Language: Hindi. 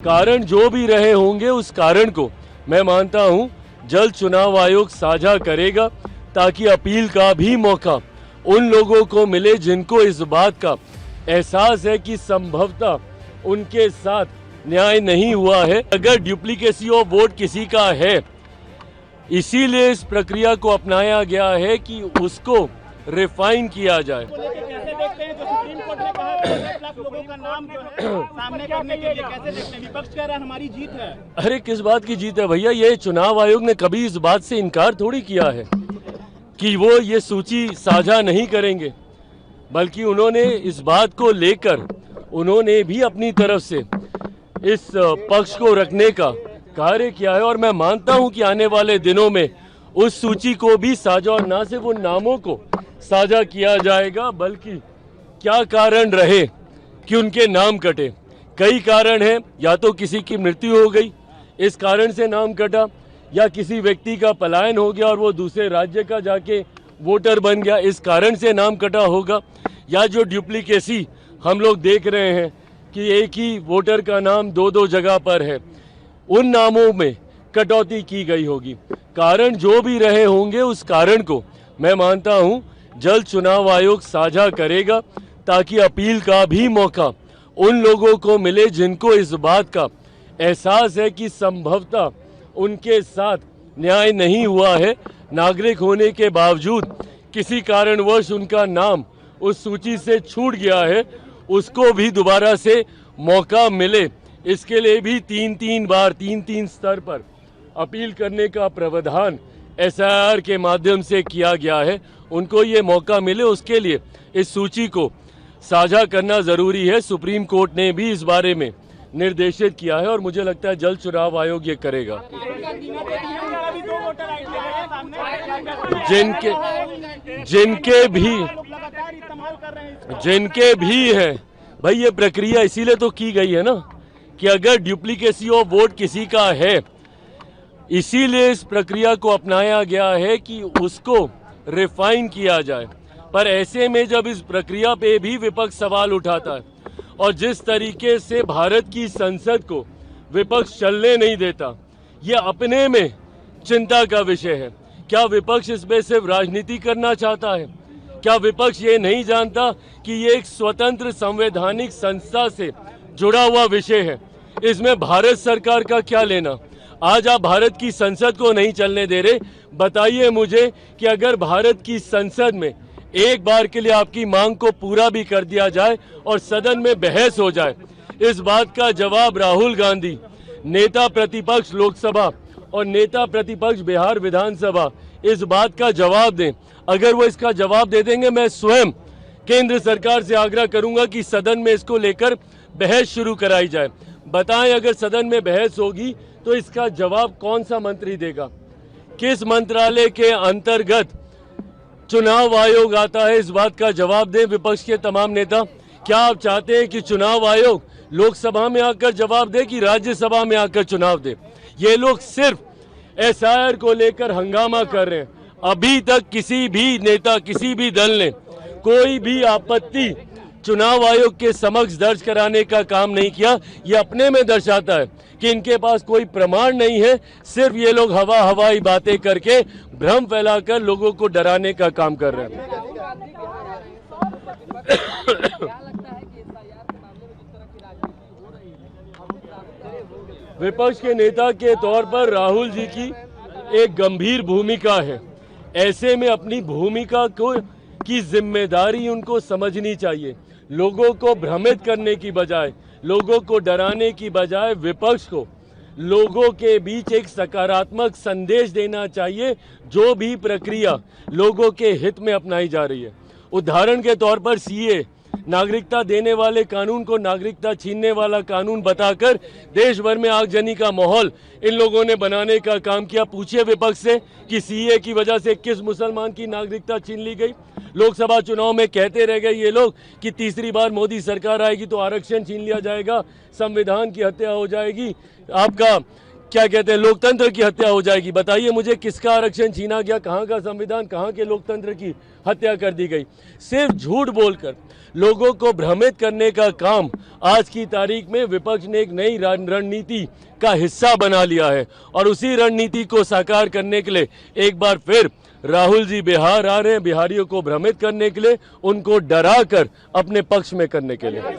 कारण जो भी रहे होंगे उस कारण को मैं मानता हूं जल्द चुनाव आयोग साझा करेगा ताकि अपील का भी मौका उन लोगों को मिले जिनको इस बात का एहसास है कि संभवतः उनके साथ न्याय नहीं हुआ है। अगर डुप्लीकेसी ऑफ वोट किसी का है, इसीलिए इस प्रक्रिया को अपनाया गया है कि उसको रिफाइन किया जाए। कैसे देखते हैं जो सुप्रीम कोर्ट ने कहा 10 लाख लोगों का नाम जो है सामने करने के लिए, कैसे देखते हैं? विपक्ष कह रहा है हमारी जीत है। अरे किस बात की जीत है भैया? ये चुनाव आयोग ने कभी इस बात से इनकार थोड़ी किया है कि वो ये सूची साझा नहीं करेंगे, बल्कि उन्होंने इस बात को लेकर उन्होंने भी अपनी तरफ से इस पक्ष को रखने का कार्य किया है। और मैं मानता हूं कि आने वाले दिनों में उस सूची को भी साझा, और ना सिर्फ उन नामों को साझा किया जाएगा, बल्कि क्या कारण रहे कि उनके नाम कटे। कई कारण हैं, या तो किसी की मृत्यु हो गई इस कारण से नाम कटा, या किसी व्यक्ति का पलायन हो गया और वो दूसरे राज्य का जाके वोटर बन गया इस कारण से नाम कटा होगा, या जो डुप्लीकेसी हम लोग देख रहे हैं कि एक ही वोटर का नाम दो जगह पर है, उन नामों में कटौती की गई होगी। कारण जो भी रहे होंगे उस कारण को मैं मानता हूं जल्द चुनाव आयोग साझा करेगा ताकि अपील का भी मौका उन लोगों को मिले जिनको इस बात का एहसास है कि संभवतः उनके साथ न्याय नहीं हुआ है। नागरिक होने के बावजूद किसी कारणवश उनका नाम उस सूची से छूट गया है, उसको भी दोबारा से मौका मिले, इसके लिए भी तीन स्तर पर अपील करने का प्रावधान SIR के माध्यम से किया गया है। उनको ये मौका मिले, उसके लिए इस सूची को साझा करना जरूरी है। सुप्रीम कोर्ट ने भी इस बारे में निर्देशित किया है और मुझे लगता है जल्द चुनाव आयोग ये करेगा। जिनके भी हैं भाई, ये प्रक्रिया इसीलिए तो की गई है ना कि अगर डुप्लीकेसी ऑफ वोट किसी का है, इसीलिए इस प्रक्रिया को अपनाया गया है कि उसको रिफाइन किया जाए। पर ऐसे में जब इस प्रक्रिया पे भी विपक्ष सवाल उठाता है और जिस तरीके से भारत की संसद को विपक्ष चलने नहीं देता, ये अपने में चिंता का विषय है। क्या विपक्ष इसमें सिर्फ राजनीति करना चाहता है? क्या विपक्ष ये नहीं जानता कि ये एक स्वतंत्र संवैधानिक संस्था से जुड़ा हुआ विषय है? इसमें भारत सरकार का क्या लेना? आज आप भारत की संसद को नहीं चलने दे रहे। बताइए मुझे कि अगर भारत की संसद में एक बार के लिए आपकी मांग को पूरा भी कर दिया जाए और सदन में बहस हो जाए, इस बात का जवाब राहुल गांधी, नेता प्रतिपक्ष लोकसभा और नेता प्रतिपक्ष बिहार विधानसभा, इस बात का जवाब दें। अगर वो इसका जवाब दे देंगे, मैं स्वयं केंद्र सरकार से आग्रह करूंगा कि सदन में इसको लेकर बहस शुरू कराई जाए। बताएं, अगर सदन में बहस होगी तो इसका जवाब कौन सा मंत्री देगा? किस मंत्रालय के अंतर्गत चुनाव आयोग आता है, इस बात का जवाब दें विपक्ष के तमाम नेता। क्या आप चाहते हैं कि चुनाव आयोग लोकसभा में आकर जवाब दे कि राज्यसभा में आकर चुनाव दे? ये लोग सिर्फ SIR को लेकर हंगामा कर रहे हैं। अभी तक किसी भी नेता, किसी भी दल ने कोई भी आपत्ति चुनाव आयोग के समक्ष दर्ज कराने का काम नहीं किया। ये अपने में दर्शाता है कि इनके पास कोई प्रमाण नहीं है, सिर्फ ये लोग हवाई बातें करके भ्रम फैलाकर लोगों को डराने का काम कर रहे हैं। विपक्ष के नेता के तौर पर राहुल जी की एक गंभीर भूमिका है। ऐसे में अपनी भूमिका को की जिम्मेदारी उनको समझनी चाहिए। लोगों को भ्रमित करने की बजाय, लोगों को डराने की बजाय विपक्ष को लोगों के बीच एक सकारात्मक संदेश देना चाहिए। जो भी प्रक्रिया लोगों के हित में अपनाई जा रही है, उदाहरण के तौर पर CA, नागरिकता देने वाले कानून को नागरिकता छीनने वाला कानून बताकर देश भर में आगजनी का माहौल इन लोगों ने बनाने का काम किया। पूछिए विपक्ष से कि CA की वजह से किस मुसलमान की नागरिकता छीन ली गई। लोकसभा चुनाव में कहते रह गए ये लोग कि तीसरी बार मोदी सरकार आएगी तो आरक्षण छीन लिया जाएगा, संविधान की हत्या हो जाएगी, आपका क्या कहते हैं लोकतंत्र की हत्या हो जाएगी। बताइए मुझे किसका आरक्षण छीना गया, कहाँ का संविधान, कहाँ के लोकतंत्र की हत्या कर दी गई। सिर्फ झूठ बोलकर लोगों को भ्रमित करने का काम आज की तारीख में विपक्ष ने एक नई रणनीति का हिस्सा बना लिया है और उसी रणनीति को साकार करने के लिए एक बार फिर राहुल जी बिहार आ रहे हैं, बिहारियों को भ्रमित करने के लिए, उनको डरा कर अपने पक्ष में करने के लिए।